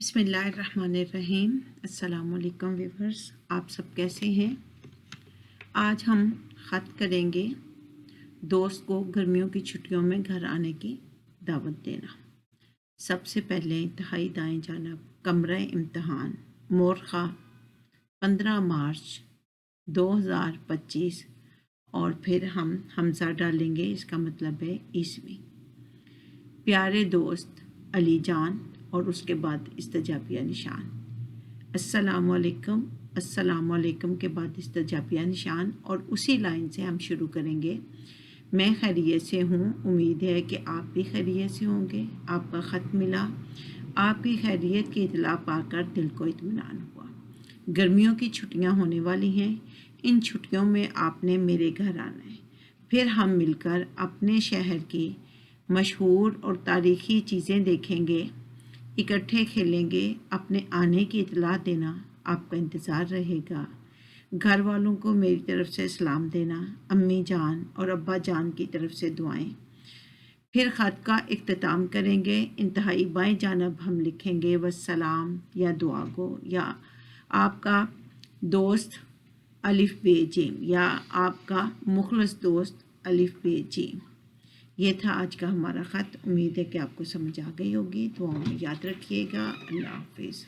बिस्मिल्लाहिर्रहमानिर्रहीम। अस्सलाम वालेकुम व्यूअर्स, आप सब कैसे हैं। आज हम ख़त करेंगे दोस्त को गर्मियों की छुट्टियों में घर आने की दावत देना। सबसे पहले इंतहाई दाएं जानब कमरा इम्तहान मोरखा 15 मार्च 2025 और फिर हम हमज़ा डालेंगे, इसका मतलब है ईस्वी। प्यारे दोस्त अली जान और उसके बाद इस्तजाबिया निशान। अस्सलाम वालेकुम के बाद इस्तजाबिया निशान और उसी लाइन से हम शुरू करेंगे। मैं खैरियत से हूँ, उम्मीद है कि आप भी खैरियत से होंगे। आपका ख़त मिला, आपकी खैरियत की इतला पाकर दिल को इत्मीनान हुआ। गर्मियों की छुट्टियाँ होने वाली हैं। इन छुट्टियों में आपने मेरे घर आना है। फिर हम मिलकर अपने शहर की मशहूर और तारीख़ी चीज़ें देखेंगे, इकट्ठे खेलेंगे। अपने आने की इतला देना, आपका इंतज़ार रहेगा। घर वालों को मेरी तरफ़ से सलाम देना, अम्मी जान और अब्बा जान की तरफ़ से दुआएं। फिर ख़त का इख्तिताम करेंगे। इंतहाई बाएं जानब हम लिखेंगे वस्सलाम या दुआ गो या आपका दोस्त अलिफ बे जीम या आपका मुखलस दोस्त अलिफ बे जीम। ये था आज का हमारा ख़त। उम्मीद है कि आपको समझ आ गई होगी। दुआओं में याद रखिएगा। अल्लाह हाफ़िज़।